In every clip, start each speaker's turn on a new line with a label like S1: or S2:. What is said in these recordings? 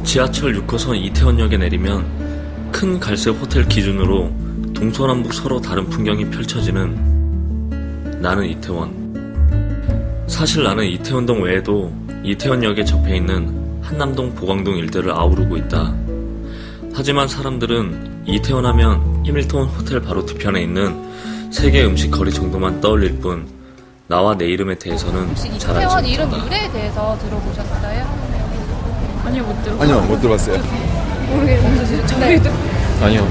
S1: 지하철 6호선 이태원역에 내리면 큰 갈색 호텔 기준으로 동서남북 서로 다른 풍경이 펼쳐지는 나는 이태원. 사실 나는 이태원동 외에도 이태원역에 접해있는 한남동 보광동 일대를 아우르고 있다. 하지만 사람들은 이태원 하면 해밀턴 호텔 바로 뒤편에 있는 세계 음식 거리 정도만 떠올릴 뿐 나와 내 이름에 대해서는 잘 알지 못한다.
S2: 이태원 이름 유래에 대해서 들어보셨어요?
S3: 아니요, 못 들어봤어요.
S4: 아니요, 못 들어봤어요.
S2: 모르겠어요. 저희도.
S3: 아니요.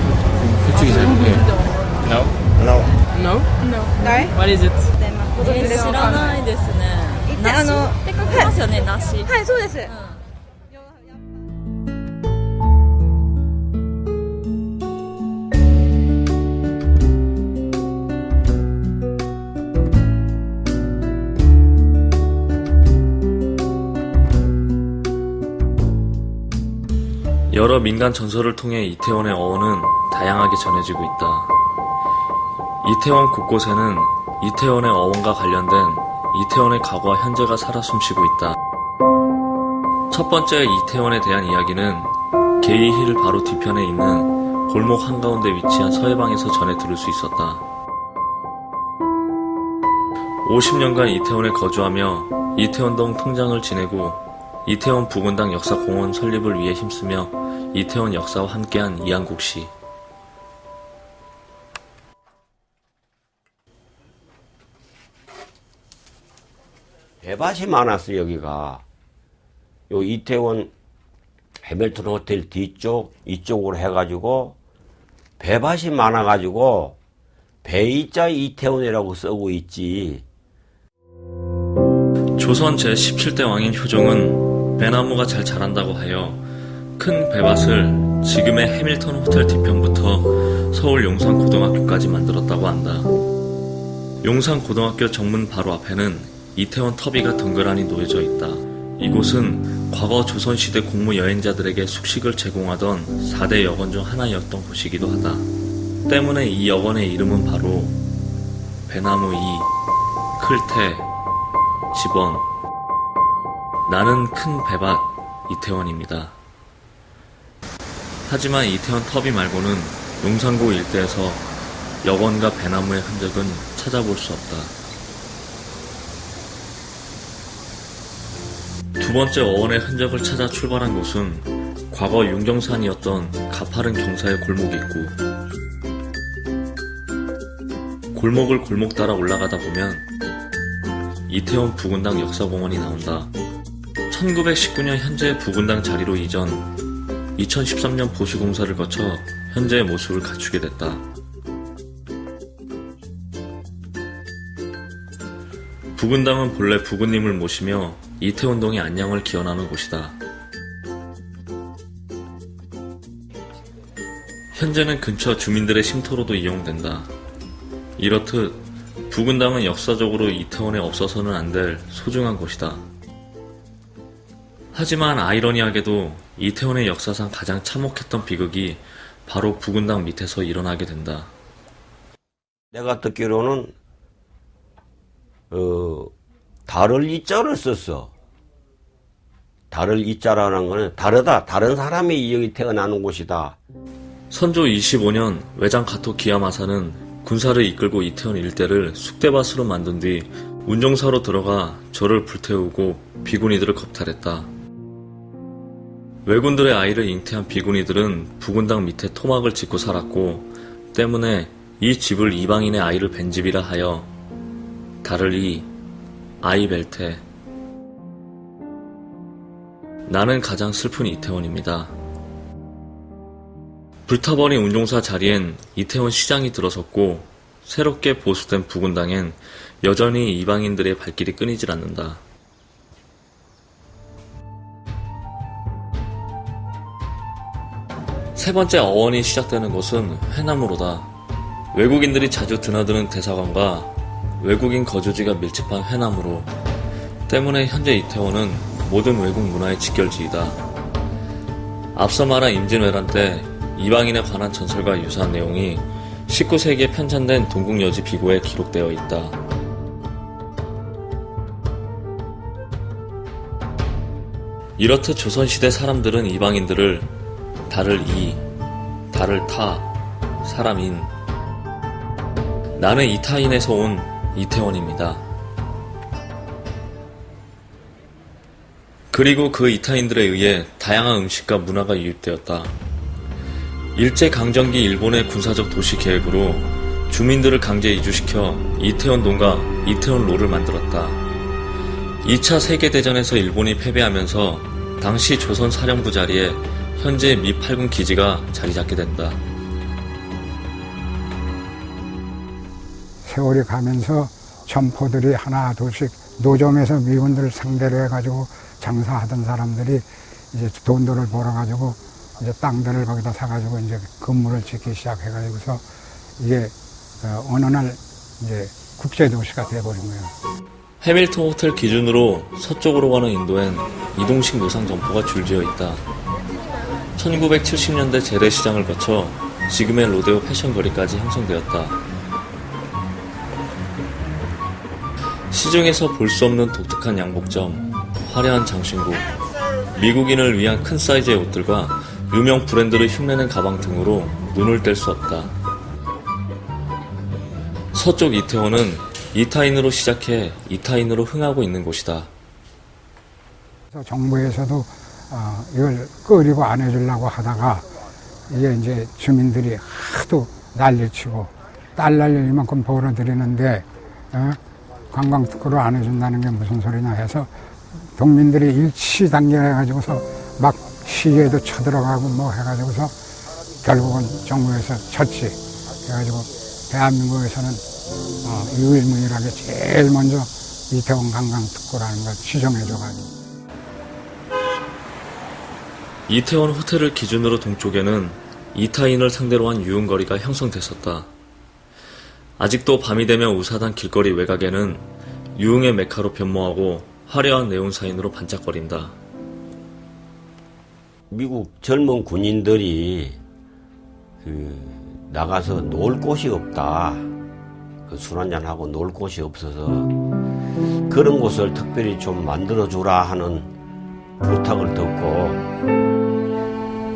S3: 솔직히 잘 모르겠어요. No?
S4: No.
S3: No?
S2: No. 네?
S3: What is it?
S5: 知らないですね。梨って書きますよね、梨。
S2: はい、そうです。
S1: 여러 민간 전설을 통해 이태원의 어원은 다양하게 전해지고 있다. 이태원 곳곳에는 이태원의 어원과 관련된 이태원의 과거와 현재가 살아 숨쉬고 있다. 첫 번째 이태원에 대한 이야기는 게이힐 바로 뒤편에 있는 골목 한가운데 위치한 서해방에서 전해 들을 수 있었다. 50년간 이태원에 거주하며 이태원동 통장을 지내고 이태원 부근당 역사공원 설립을 위해 힘쓰며 이태원 역사와 함께한 이한국 씨.
S6: 배밭이 많았어. 여기가 요 이태원 해밀턴 호텔 뒤쪽 이쪽으로 해가지고 배밭이 많아가지고 배이자 이태원이라고 쓰고 있지.
S1: 조선 제17대 왕인 효종은 배나무가 잘 자란다고 하여 큰 배밭을 지금의 해밀턴 호텔 뒤편부터 서울 용산고등학교까지 만들었다고 한다. 용산고등학교 정문 바로 앞에는 이태원 터비가 덩그러니 놓여져 있다. 이곳은 과거 조선시대 공무 여행자들에게 숙식을 제공하던 4대 여관 중 하나였던 곳이기도 하다. 때문에 이 여관의 이름은 바로 배나무 2, 클테, 집원. 나는 큰 배밭 이태원입니다. 하지만 이태원 터비 말고는 용산고 일대에서 여관과 배나무의 흔적은 찾아볼 수 없다. 두 번째 어원의 흔적을 찾아 출발한 곳은 과거 융정산이었던 가파른 경사의 골목 입구. 골목을 골목 따라 올라가다 보면 이태원 부근당 역사공원이 나온다. 1919년 현재의 부근당 자리로 이전, 2013년 보수공사를 거쳐 현재의 모습을 갖추게 됐다. 부근당은 본래 부근님을 모시며 이태원동의 안녕을 기원하는 곳이다. 현재는 근처 주민들의 쉼터로도 이용된다. 이렇듯 부근당은 역사적으로 이태원에 없어서는 안 될 소중한 곳이다. 하지만 아이러니하게도 이태원의 역사상 가장 참혹했던 비극이 바로 부근당 밑에서 일어나게 된다.
S6: 내가 듣기로는 다를 이자를 썼어. 다를 이자라는 거는 다르다. 다른 사람이 여기 태어나는 곳이다.
S1: 선조 25년 외장 가토 기야마사는 군사를 이끌고 이태원 일대를 쑥대밭으로 만든 뒤 운종사로 들어가 절을 불태우고 비구니들을 겁탈했다. 왜군들의 아이를 잉태한 비구니들은 부근당 밑에 토막을 짓고 살았고 때문에 이 집을 이방인의 아이를 뵌 집이라 하여 다를이 아이벨테. 나는 가장 슬픈 이태원입니다. 불타버린 운종사 자리엔 이태원 시장이 들어섰고 새롭게 보수된 부근당엔 여전히 이방인들의 발길이 끊이질 않는다. 세 번째 어원이 시작되는 곳은 회남으로다. 외국인들이 자주 드나드는 대사관과 외국인 거주지가 밀집한 회남으로 때문에 현재 이태원은 모든 외국 문화의 직결지이다. 앞서 말한 임진왜란 때 이방인에 관한 전설과 유사한 내용이 19세기에 편찬된 동국여지 비고에 기록되어 있다. 이렇듯 조선시대 사람들은 이방인들을 달을 이, 달을 타, 사람인, 나는 이타인에서 온 이태원입니다. 그리고 그 이타인들에 의해 다양한 음식과 문화가 유입되었다. 일제강점기 일본의 군사적 도시 계획으로 주민들을 강제 이주시켜 이태원동과 이태원로를 만들었다. 2차 세계대전에서 일본이 패배하면서 당시 조선 사령부 자리에 현재 미 8군 기지가 자리 잡게 된다.
S4: 세월이 가면서 점포들이 하나 둘씩 노점에서 미군들을 상대로 해가지고 장사하던 사람들이 이제 돈들을 벌어가지고 이제 땅들을 거기다 사가지고 이제 건물을 짓기 시작해가지고서 이게 어느 날 이제 국제도시가 돼버린 거예요.
S1: 해밀턴 호텔 기준으로 서쪽으로 가는 인도엔 이동식 노상 점포가 줄지어 있다. 1970년대 재래시장을 거쳐 지금의 로데오 패션거리까지 형성되었다. 시중에서 볼 수 없는 독특한 양복점, 화려한 장신구, 미국인을 위한 큰 사이즈의 옷들과 유명 브랜드를 흉내낸 가방 등으로 눈을 뗄 수 없다. 서쪽 이태원은 이타인으로 시작해 이타인으로 흥하고 있는 곳이다.
S4: 정부에서도 이걸 끄리고 안 해주려고 하다가 이게 이제 주민들이 하도 난리치고 딸 날릴 이만큼 벌어들이는데 관광특구를 안 해준다는 게 무슨 소리냐 해서 동민들이 일치단결해가지고서 막 시위에도 쳐들어가고 뭐 해가지고서 결국은 정부에서 처치 해가지고 대한민국에서는 유일무이하게 제일 먼저 이태원 관광특구라는 걸 지정해줘가지고.
S1: 이태원 호텔을 기준으로 동쪽에는 이타인을 상대로 한 유흥거리가 형성됐었다. 아직도 밤이 되면 우사단 길거리 외곽에는 유흥의 메카로 변모하고 화려한 네온사인으로 반짝거린다.
S6: 미국 젊은 군인들이 나가서 놀 곳이 없다. 술 한잔하고 놀 곳이 없어서 그런 곳을 특별히 좀 만들어주라 하는 부탁을 듣고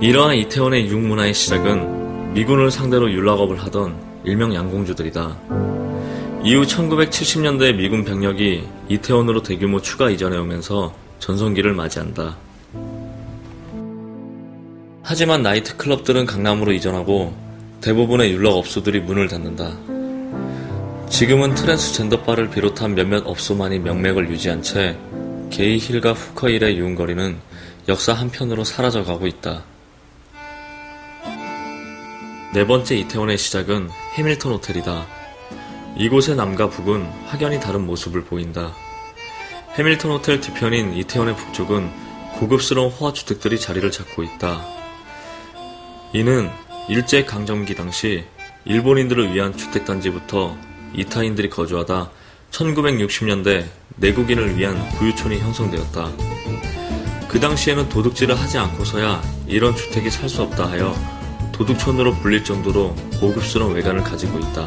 S1: 이러한 이태원의 유흥문화의 시작은 미군을 상대로 율락업을 하던 일명 양공주들이다. 이후 1970년대 미군 병력이 이태원으로 대규모 추가 이전해오면서 전성기를 맞이한다. 하지만 나이트클럽들은 강남으로 이전하고 대부분의 율락업소들이 문을 닫는다. 지금은 트랜스젠더바를 비롯한 몇몇 업소만이 명맥을 유지한 채 게이 힐과 후커힐의 유흥거리는 역사 한편으로 사라져가고 있다. 네 번째 이태원의 시작은 해밀턴 호텔이다. 이곳의 남과 북은 확연히 다른 모습을 보인다. 해밀턴 호텔 뒤편인 이태원의 북쪽은 고급스러운 호화주택들이 자리를 잡고 있다. 이는 일제강점기 당시 일본인들을 위한 주택단지부터 이타인들이 거주하다 1960년대 내국인을 위한 부유촌이 형성되었다. 그 당시에는 도둑질을 하지 않고서야 이런 주택이 살 수 없다 하여 도둑촌으로 불릴 정도로 고급스러운 외관을 가지고 있다.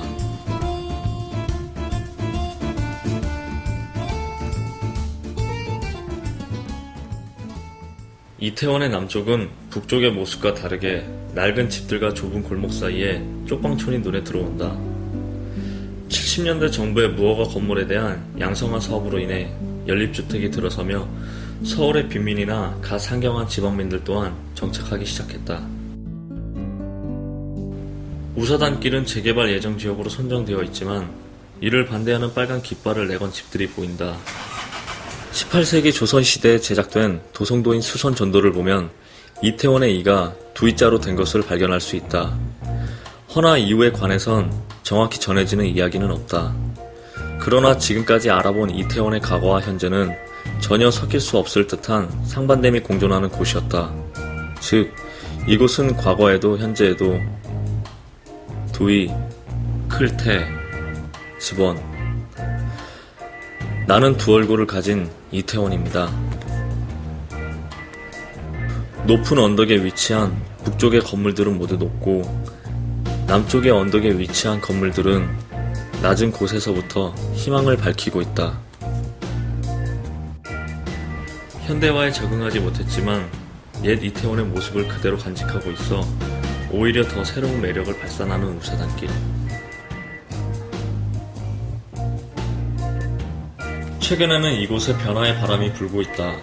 S1: 이태원의 남쪽은 북쪽의 모습과 다르게 낡은 집들과 좁은 골목 사이에 쪽방촌이 눈에 들어온다. 70년대 정부의 무허가 건물에 대한 양성화 사업으로 인해 연립주택이 들어서며 서울의 빈민이나 가상경한 지방민들 또한 정착하기 시작했다. 우사단길은 재개발 예정 지역으로 선정되어 있지만 이를 반대하는 빨간 깃발을 내건 집들이 보인다. 18세기 조선시대에 제작된 도성도인 수선전도를 보면 이태원의 이가 두이자로 된 것을 발견할 수 있다. 허나 이유에 관해선 정확히 전해지는 이야기는 없다. 그러나 지금까지 알아본 이태원의 과거와 현재는 전혀 섞일 수 없을 듯한 상반됨이 공존하는 곳이었다. 즉, 이곳은 과거에도 현재에도 두이, 클테, 집원, 나는 두 얼굴을 가진 이태원입니다. 높은 언덕에 위치한 북쪽의 건물들은 모두 높고 남쪽의 언덕에 위치한 건물들은 낮은 곳에서부터 희망을 밝히고 있다. 현대화에 적응하지 못했지만 옛 이태원의 모습을 그대로 간직하고 있어 오히려 더 새로운 매력을 발산하는 우사단길. 최근에는 이곳에 변화의 바람이 불고 있다.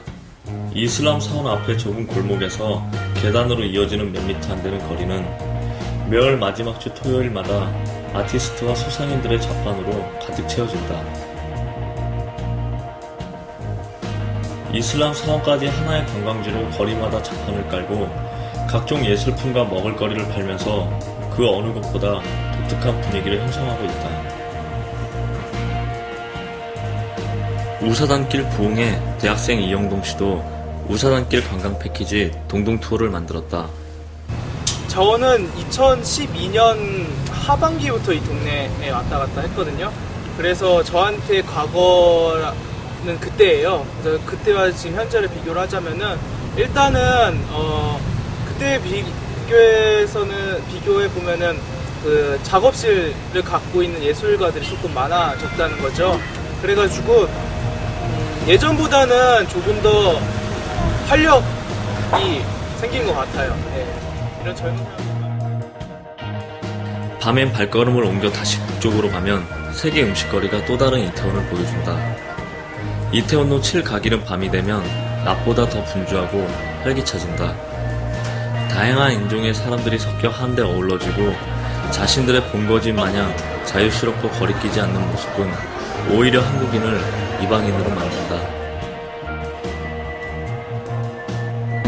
S1: 이슬람 사원 앞의 좁은 골목에서 계단으로 이어지는 몇 미터 안 되는 거리는 매월 마지막 주 토요일마다 아티스트와 소상인들의 잡판으로 가득 채워진다. 이슬람 사원까지 하나의 관광지로 거리마다 잡판을 깔고 각종 예술품과 먹을거리를 팔면서 그 어느 곳보다 독특한 분위기를 형성하고 있다. 우사단길 부흥에 대학생 이영동 씨도 우사단길 관광 패키지 동동 투어를 만들었다.
S7: 저는 2012년 하반기부터 이 동네에 왔다 갔다 했거든요. 그래서 저한테 과거는 그때예요. 그래서 그때와 지금 현재를 비교를 하자면은 일단은 그때 비교해 보면은 그 작업실을 갖고 있는 예술가들이 조금 많아졌다는 거죠. 그래가지고 예전보다는 조금 더 활력이 생긴 것 같아요. 네. 이런 젊은 사람들.
S1: 밤엔 발걸음을 옮겨 다시 북쪽으로 가면 세계 음식거리가 또 다른 이태원을 보여준다. 이태원로 7가길은 밤이 되면 낮보다 더 분주하고 활기차진다. 다양한 인종의 사람들이 섞여 한데 어우러지고 자신들의 본거지 마냥 자유스럽고 거리끼지 않는 모습은 오히려 한국인을 이방인으로 만든다.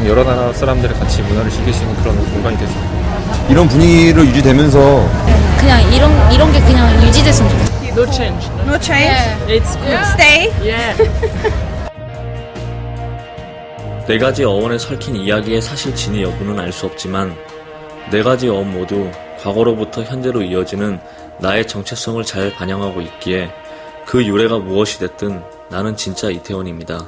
S3: 여러 나라 사람들이 같이 문화를 즐길 수 있는 그런 공간이 됐습니다.
S8: 이런 분위기로 유지되면서
S9: 그냥 이런 게 그냥 유지됐으면 좋겠어요.
S2: No change.
S10: No change?
S2: It's good.
S10: Stay?
S2: Yeah.
S1: 네 가지 어원에 설킨 이야기의 사실 진위 여부는 알 수 없지만 네 가지 어원 모두 과거로부터 현재로 이어지는 나의 정체성을 잘 반영하고 있기에 그 유래가 무엇이 됐든 나는 진짜 이태원입니다.